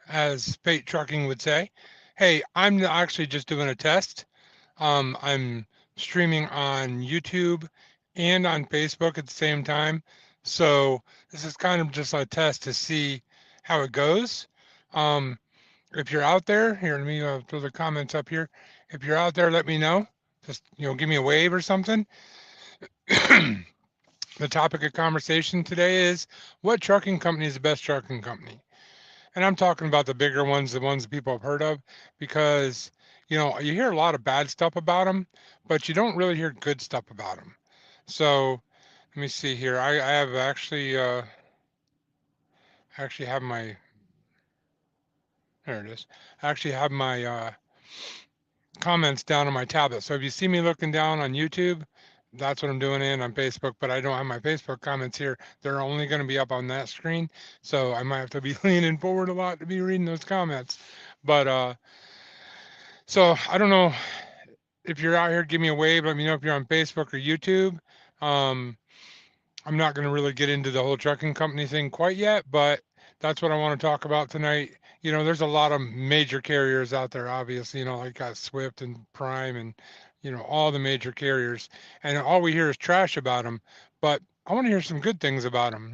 as Fate Trucking would say. Hey, I'm actually just doing a test. I'm streaming on YouTube and on Facebook at the same time. So this is kind of just a test to see how it goes. Um, if you're out there, here, let me throw the comments up here. If you're out there, let me know. Just, give me a wave or something. The topic of conversation today is what trucking company is the best trucking company? And I'm talking about the bigger ones, the ones that people have heard of, because, you hear a lot of bad stuff about them, but you don't really hear good stuff about them. So let me see here. I have actually have my, there it is. I actually have my comments down on my tablet. So if you see me looking down on YouTube, that's what I'm doing in on Facebook, but I don't have my Facebook comments here. They're only going to be up on that screen. So I might have to be leaning forward a lot to be reading those comments. But so I don't know if you're out here, give me a wave. Let me know if you're on Facebook or YouTube. Um, I'm not going to really get into the whole trucking company thing quite yet, but that's what I want to talk about tonight. There's a lot of major carriers out there, obviously, like Swift and Prime and, all the major carriers. And all we hear is trash about them. But I want to hear some good things about them,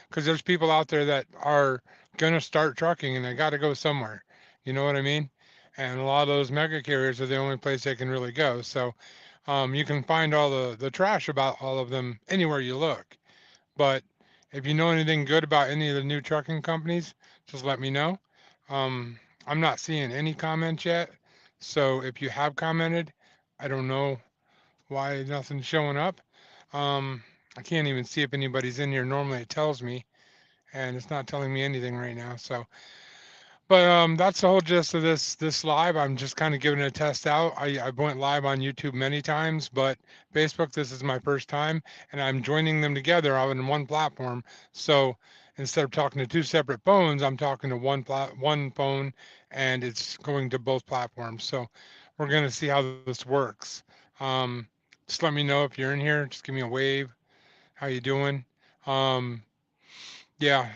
because there's people out there that are going to start trucking and they got to go somewhere. You know what I mean? And a lot of those mega carriers are the only place they can really go. So you can find all the trash about all of them anywhere you look. But if you know anything good about any of the new trucking companies, just let me know. Um, I'm not seeing any comments yet. So if you have commented, I don't know why nothing's showing up. I can't even see if anybody's in here. Normally it tells me, and it's not telling me anything right now. So but that's the whole gist of this live. I'm just kind of giving it a test out. I went live on YouTube many times, but Facebook, this is my first time, and I'm joining them together out in one platform. So instead of talking to two separate phones, I'm talking to one phone, and it's going to both platforms. So we're gonna see how this works. Um, just let me know if you're in here. Just give me a wave. How you doing? Um, yeah,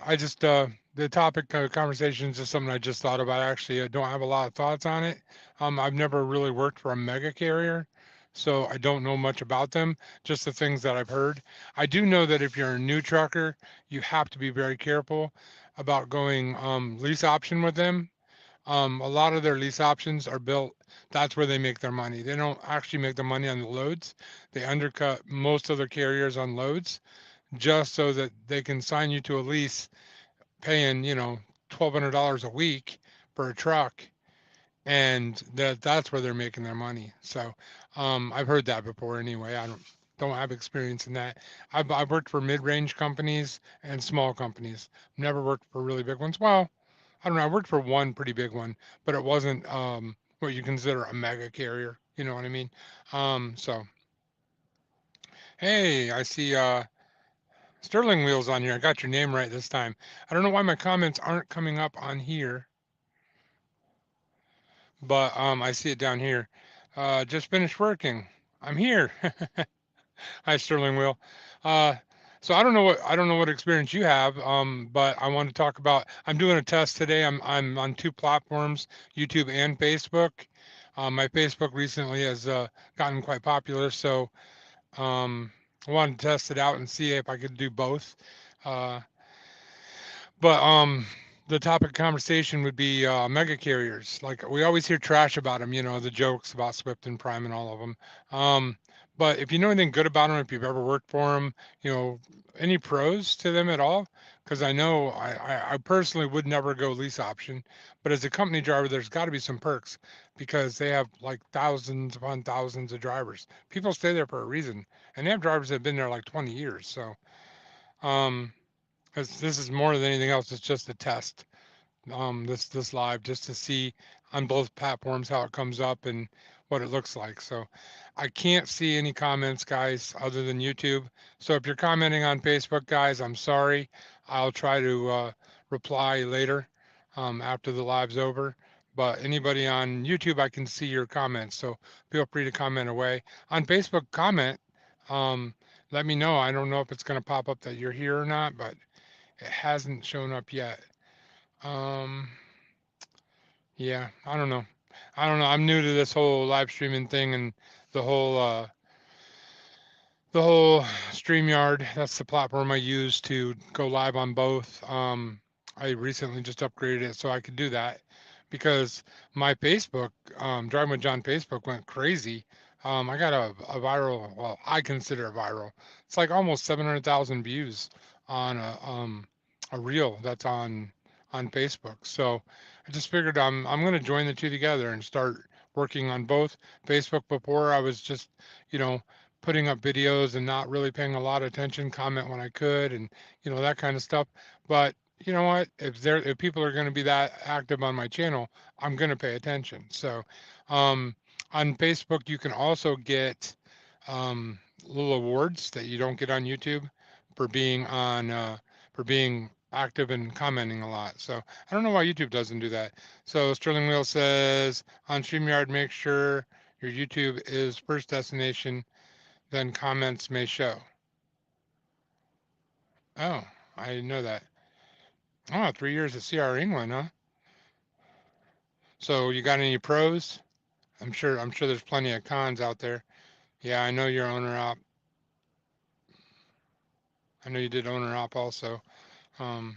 the topic of conversation is just something I just thought about. Actually, I don't have a lot of thoughts on it. I've never really worked for a mega carrier, so I don't know much about them, just the things that I've heard. I do know that if you're a new trucker, you have to be very careful about going lease option with them. A lot of their lease options are built, that's where they make their money. They don't actually make the money on the loads. They undercut most other carriers on loads just so that they can sign you to a lease paying, $1,200 a week for a truck, and that's where they're making their money. So I've heard that before anyway. I don't have experience in that. I've worked for mid-range companies and small companies. Never worked for really big ones. Well, I don't know. I worked for one pretty big one, but it wasn't what you consider a mega carrier. You know what I mean? So hey, I see Sterling Wheels on here. I got your name right this time. I don't know why my comments aren't coming up on here, but I see it down here. Just finished working. I'm here. Hi, Sterling Wheel. Uh, so I don't know what experience you have, but I want to talk about. I'm doing a test today. I'm on two platforms, YouTube and Facebook. My Facebook recently has gotten quite popular, so I wanted to test it out and see if I could do both. Uh, but the topic of conversation would be mega carriers. Like we always hear trash about them, the jokes about Swift and Prime and all of them. But if you know anything good about them, if you've ever worked for them, any pros to them at all? Because I know I personally would never go lease option, but as a company driver, there's got to be some perks because they have like thousands upon thousands of drivers. People stay there for a reason, and they have drivers that have been there like 20 years. So, um, because this is more than anything else, it's just a test. This live just to see on both platforms how it comes up and what it looks like. So I can't see any comments, guys, other than YouTube. So if you're commenting on Facebook, guys, I'm sorry. I'll try to reply later after the live's over. But anybody on YouTube, I can see your comments. So feel free to comment away. On Facebook, comment. Um, let me know. I don't know if it's going to pop up that you're here or not, but it hasn't shown up yet. Um, Yeah, I don't know. I don't know. I'm new to this whole live streaming thing and the whole uh the whole StreamYard. That's the platform I use to go live on both. I recently just upgraded it so I could do that because my Facebook, Driving with John Facebook went crazy. I got a viral, well, I consider it viral. It's like almost 700,000 views on a reel that's on Facebook. So I just figured I'm going to join the two together and start working on both. Facebook before I was just, you know, putting up videos and not really paying a lot of attention, comment when I could, and that kind of stuff. But you know what? If people are going to be that active on my channel, I'm going to pay attention. So um, on Facebook, you can also get little awards that you don't get on YouTube for being on for being active and commenting a lot. So I don't know why YouTube doesn't do that. So Sterling Wheel says on StreamYard, make sure your YouTube is first destination, then comments may show. Oh, I didn't know that. Oh, 3 years at CR England, huh? So you got any pros? I'm sure there's plenty of cons out there. Yeah, I know you're owner op. I know you did owner op also.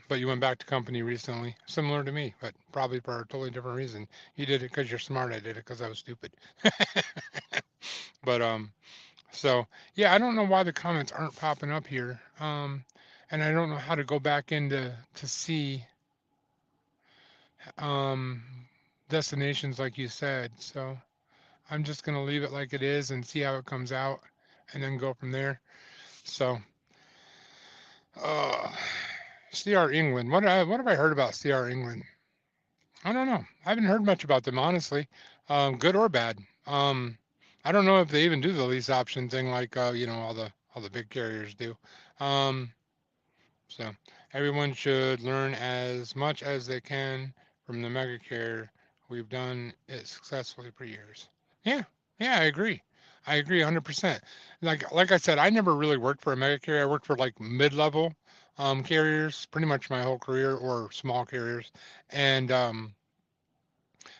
But you went back to company recently, similar to me, but probably for a totally different reason. You did it because you're smart. I did it because I was stupid. But so yeah, I don't know why the comments aren't popping up here. And I don't know how to go back into to see um destinations like you said. So I'm just gonna leave it like it is and see how it comes out, and then go from there. So, uh, CR England. What have I heard about CR England? I don't know. I haven't heard much about them honestly, good or bad. I don't know if they even do the lease option thing like all the big carriers do. Um, so everyone should learn as much as they can from the mega carrier. We've done it successfully for years. Yeah, yeah, I agree. I agree 100%. Like I said, I never really worked for a mega carrier. I worked for like mid-level carriers pretty much my whole career, or small carriers. And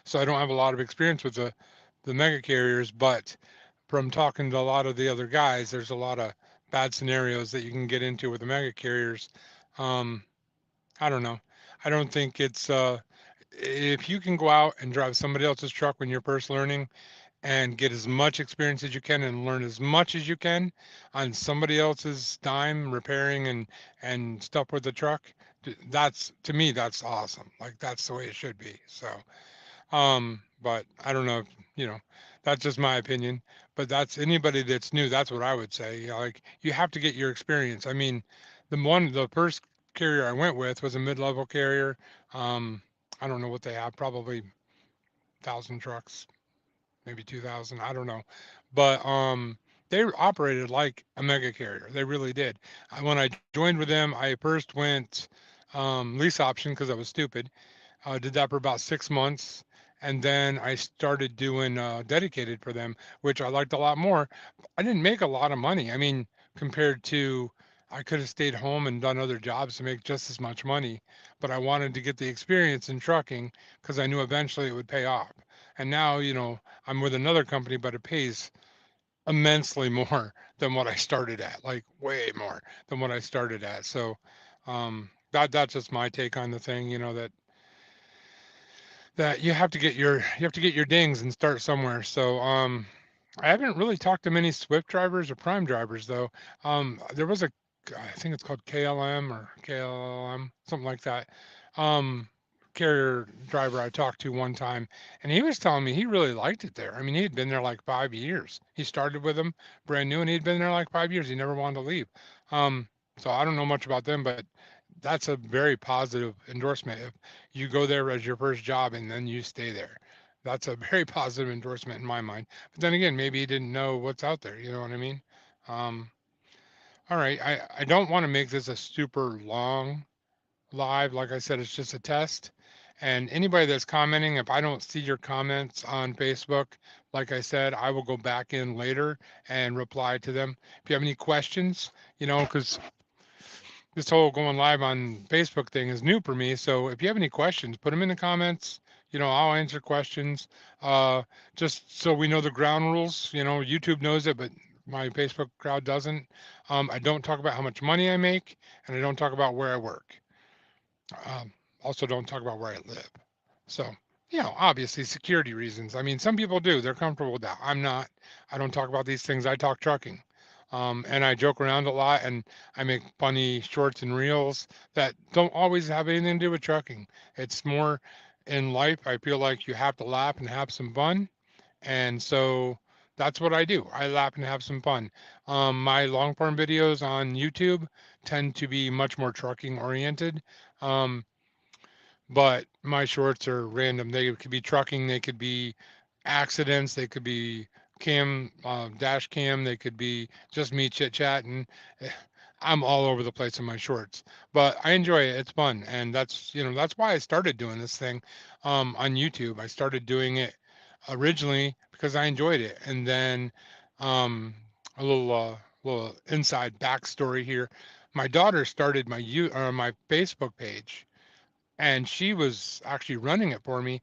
so I don't have a lot of experience with the mega carriers, but from talking to a lot of the other guys, there's a lot of bad scenarios that you can get into with the mega carriers. Um, I don't know. I don't think it's if you can go out and drive somebody else's truck when you're first learning and get as much experience as you can and learn as much as you can on somebody else's dime repairing and stuff with the truck, that's, to me, that's awesome. Like that's the way it should be. So but I don't know if, you know that's just my opinion, but that's anybody that's new, that's what I would say. Like you have to get your experience. I mean, the first carrier I went with was a mid-level carrier. I don't know what they have, probably 1,000 trucks, maybe 2,000, I don't know. But they operated like a mega carrier. They really did. When I joined with them, I first went lease option because I was stupid. Did that for about 6 months. And then I started doing dedicated for them, which I liked a lot more. I didn't make a lot of money. I mean, compared to, I could have stayed home and done other jobs to make just as much money, but I wanted to get the experience in trucking because I knew eventually it would pay off. And now, I'm with another company, but it pays immensely more than what I started at, like way more than what I started at. So that's just my take on the thing, that you have to get your dings and start somewhere. So I haven't really talked to many Swift drivers or Prime drivers though. There was I think it's called KLM or KLM, something like that. Um, Carrier driver I talked to one time, and he was telling me he really liked it there. I mean, he had been there like 5 years. He started with them brand new, and he'd been there like 5 years. He never wanted to leave. So I don't know much about them, but that's a very positive endorsement. If you go there as your first job and then you stay there, that's a very positive endorsement in my mind. But then again, maybe he didn't know what's out there. You know what I mean? Um, all right. I don't want to make this a super long live. Like I said, it's just a test. And anybody that's commenting, if I don't see your comments on Facebook, like I said, I will go back in later and reply to them. If you have any questions, because this whole going live on Facebook thing is new for me. So if you have any questions, put them in the comments. I'll answer questions. Uh, just so we know the ground rules. YouTube knows it, but my Facebook crowd doesn't. I don't talk about how much money I make, and I don't talk about where I work. Um, Also, don't talk about where I live. So, obviously security reasons. I mean, some people do. They're comfortable with that. I'm not. I don't talk about these things. I talk trucking. And I joke around a lot and I make funny shorts and reels that don't always have anything to do with trucking. It's more in life. I feel like you have to laugh and have some fun. And so that's what I do. I laugh and have some fun. My long form videos on YouTube tend to be much more trucking oriented. Um, but my shorts are random. They could be trucking, they could be accidents, they could be dash cam, they could be just me chit chatting. Eh, I'm all over the place in my shorts, but I enjoy it. It's fun, and that's why I started doing this thing on YouTube. I started doing it originally because I enjoyed it, and then um, a little inside backstory here. My daughter started my Facebook page and she was actually running it for me.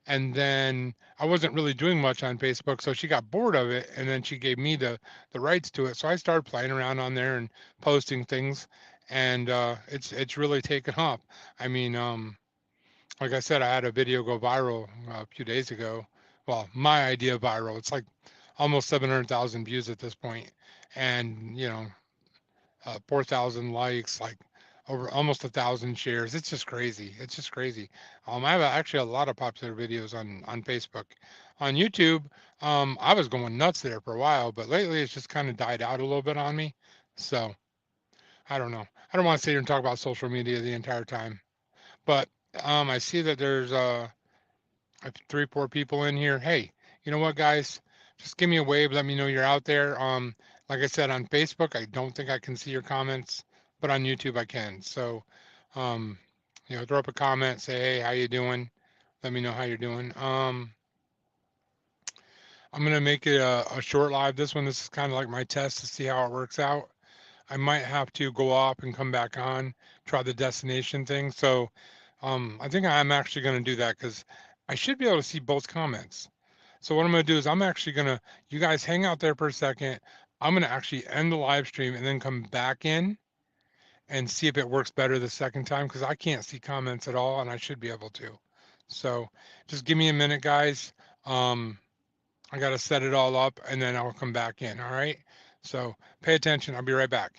And then I wasn't really doing much on Facebook, so she got bored of it, and then she gave me the rights to it. So I started playing around on there and posting things, and it's really taken off. I mean, like I said, I had a video go viral a few days ago. Well, my idea viral. It's like almost 700,000 views at this point, and 4,000 likes, like over almost 1,000 shares. It's just crazy. It's just crazy. I have actually a lot of popular videos on Facebook. On YouTube, I was going nuts there for a while, but lately it's just kind of died out a little bit on me. So I don't know. I don't want to sit here and talk about social media the entire time, but I see that there's 3, 4 people in here. Hey, you know what, guys? Just give me a wave. Let me know you're out there. Like I said, on Facebook, I don't think I can see your comments, but on YouTube I can. So, um, throw up a comment. Say, hey, how you doing? Let me know how you're doing. I'm gonna make it a short live. This is kind of like my test to see how it works out. I might have to go off and come back on, try the destination thing. So, I think I'm actually going to do that because I should be able to see both comments. So what I'm going to do is you guys hang out there for a second. I'm going to actually end the live stream and then come back in and see if it works better the second time because I can't see comments at all and I should be able to. So just give me a minute, guys. Um, I got to set it all up and then I'll come back in. All right. So pay attention. I'll be right back.